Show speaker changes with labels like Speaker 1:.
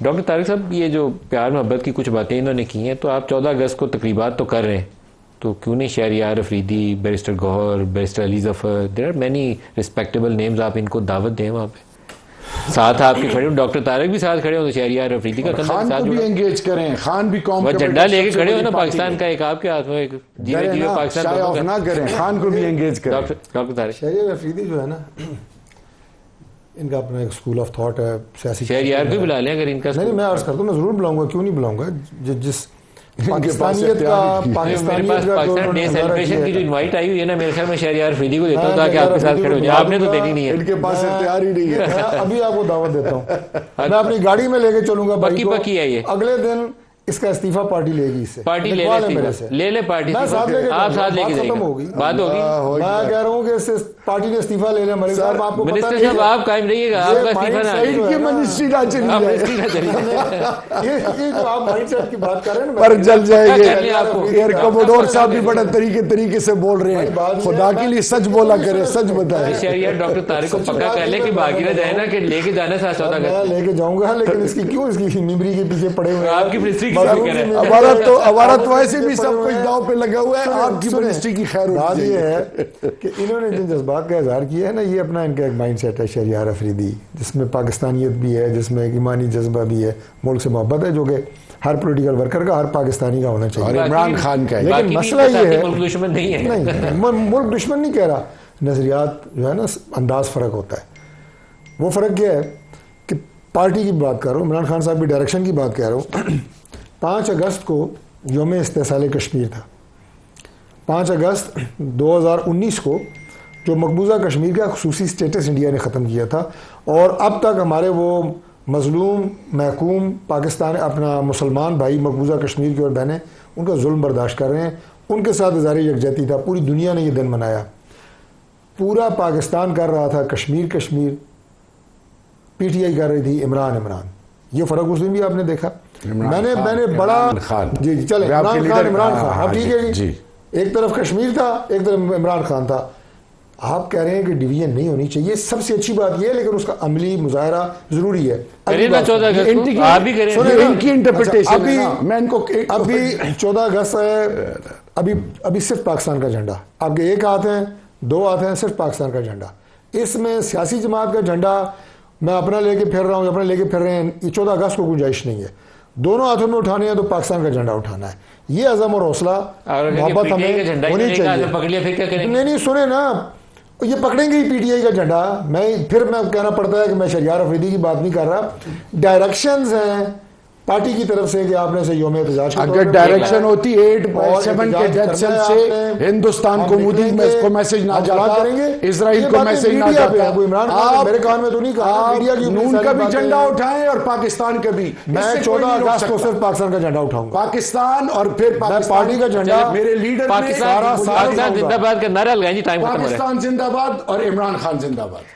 Speaker 1: Doctor Tariq صاحب یہ جو پیار محبت کی کچھ باتیں انہوں نے کی ہیں تو آپ 14 اگست کو تقریبات تو کر رہے ہیں تو کیوں نہیں Shehryar Afridi, barrister Gohar, barrister Ali Zafar, there are many respectable names, آپ ان کو دعوت دیں وہاں پہ ساتھ آپ کے کھڑے ہوں، ڈاکٹر طارق بھی ساتھ کھڑے ہوں تو شہریار افریدی کا
Speaker 2: خان کو بھی انگیج کریں، خان بھی قوم
Speaker 1: وہ
Speaker 2: کا
Speaker 1: جھنڈا لے کے کھڑے ہو نا پاکستان کا، ایک آپ کے ہاتھ میں ایک جیوے جیوے پاکستان
Speaker 2: شائع آف نہ کریں، خان کو بھی انگیج کریں.
Speaker 1: ڈاکٹر طارق
Speaker 3: شہریار افریدی جو ہے نا ان کا اپنا ایک اسکول آف تھاٹ ہے سیاسی.
Speaker 1: شہریار کو بلا لیں اگر ان کا
Speaker 3: نہیں میں عرض کرتا ہوں، میں ضرور بلاؤں گا، کیوں نہیں بلاؤں گا. جس پاکستانیت کا
Speaker 1: پاکستان ڈے سیلیبریشن کی جو انوائٹ آئی ہوئی ہے نا، میرے خیال میں شہریار افریدی کو دیتا ہوں تاکہ آپ کے ساتھ کھڑے ہو جائیں. آپ نے تو دینی نہیں ہے،
Speaker 2: ان کے پاس اختیار ہی نہیں ہے.
Speaker 3: ابھی آپ کو دعوت دیتا ہوں، میں اپنی گاڑی میں لے کے چلوں گا.
Speaker 1: پکی پکی ہے یہ.
Speaker 3: اگلے دن اس کا استعفیٰ پارٹی لے گی، اس سے
Speaker 1: پارٹی لے لے پارٹی آپ ساتھ لے کے
Speaker 3: ختم ہوگی
Speaker 1: بات ہوگی.
Speaker 3: میں کہہ رہا ہوں کہ پارٹی نے استعفیٰ لے لیا. ملک صاحب آپ کو
Speaker 1: منسٹر صاحب آپ قائم رہیے گا، آپ کا استعفیٰ نہ
Speaker 2: سعید کی منسٹری نہ چلی جائے،
Speaker 3: یہ جو آپ مائنڈ سیٹ کی بات کر رہے ہیں نا،
Speaker 2: پر جل جائے گے. ایئر کموڈور صاحب بھی بڑا طریقے سے بول رہے ہیں، خدا کے لیے سچ بولا کرے، سچ بتائے.
Speaker 1: شہریار ڈاکٹر طارق کو پکا کر لیں کہ باقی نہ جائے نا کہ لے کے جانا ساتھ 14
Speaker 3: میں لے کے جاؤں گا، لیکن اس کی کیوں اس کی ممبری کے پیچھے پڑے ہوئے
Speaker 1: آپ کی منسٹری کی کہہ رہے ہیں.
Speaker 2: ہمارا تو ایسے بھی سب کچھ داؤ پہ لگا ہوا ہے. آپ کی منسٹری کی خیر
Speaker 3: بات یہ ہے کہ انہوں نے جن جذبات کا اظہار کیا ہے نا، یہ اپنا ان کا ایک مائنڈ سیٹ ہے شہریار افریدی، جس میں پاکستانیت بھی ہے، جس میں ایک ایمانی جذبہ بھی ہے، ملک سے محبت ہے، جو کہ ہر پولیٹیکل ورکر کا، ہر پاکستانی کا ہونا چاہیے.
Speaker 2: اور عمران خان کا ہے.
Speaker 3: لیکن مسئلہ یہ ہے
Speaker 1: ملک دشمن نہیں ہے.
Speaker 3: نہیں، ملک دشمن نہیں کہہ رہا، نظریات جو ہے نا انداز فرق ہوتا ہے. وہ فرق یہ ہے کہ پارٹی کی بات کر رہا ہوں، عمران خان صاحب کی ڈائریکشن کی بات کہہ رہا ہوں. 5 اگست کو یوم استحصال کشمیر تھا. 5 اگست 2019 کو جو مقبوضہ کشمیر کا خصوصی سٹیٹس انڈیا نے ختم کیا تھا، اور اب تک ہمارے وہ مظلوم محکوم پاکستان اپنا مسلمان بھائی مقبوضہ کشمیر کی اور بہنیں ان کا ظلم برداشت کر رہے ہیں. ان کے ساتھ اظہار یکجہتی تھا، پوری دنیا نے یہ دن منایا، پورا پاکستان کر رہا تھا Kashmir Kashmir, P T I کر رہی تھی عمران عمران. یہ فرق اس دن بھی آپ نے دیکھا. میں نے بڑا جی چلے عمران خان اب ٹھیک ہے جی، ایک طرف کشمیر تھا، ایک طرف عمران خان تھا. آپ کہہ رہے ہیں کہ ڈویژن نہیں ہونی چاہیے، سب سے اچھی بات یہ ہے، لیکن اس کا عملی مظاہرہ ضروری ہے.
Speaker 1: ابھی
Speaker 3: 14 اگست ہے، ابھی صرف پاکستان کا جھنڈا آپ کے ایک ہاتھ ہیں، 2 ہاتھ ہیں، صرف پاکستان کا جھنڈا. اس میں سیاسی جماعت کا جھنڈا میں اپنا لے کے پھر رہا ہوں، اپنا لے کے پھر رہے ہیں، 14 اگست کو گنجائش نہیں ہے. دونوں ہاتھوں میں اٹھانے ہیں تو پاکستان کا جھنڈا اٹھانا ہے. یہ عزم اور حوصلہ محبت ہمیں ہونی چاہیے. نہیں سنیں نا، یہ پکڑیں گے ہی پی ٹی آئی کا جھنڈا. میں کہنا پڑتا ہے کہ میں شہریار افریدی کی بات نہیں کر رہا. ڈائریکشنز ہیں پارٹی کی طرف سے کہ آپ نے اسے یوم احتجاج کی.
Speaker 2: اگر ڈائریکشن ہوتی 8/7 کے ڈیتھ سیل سے ہندوستان کو مودی کو میسج نہ جاتا، اسرائیل کو میسج نہ جاتا.
Speaker 3: میرے کان میں تو نہیں کہا، میڈیا کی
Speaker 2: نون کا بھی جھنڈا اٹھائیں اور پاکستان کا بھی.
Speaker 3: میں 14 اگست کو صرف پاکستان کا جھنڈا اٹھاؤں گا.
Speaker 2: پاکستان اور پھر
Speaker 3: پارٹی کا جھنڈا،
Speaker 2: میرے لیڈر
Speaker 1: پاکستان زندہ باد کا نعرہ لگائیں جی. ٹائم ختم ہو رہا ہے.
Speaker 2: پاکستان زندہ باد اور عمران خان زندہ باد.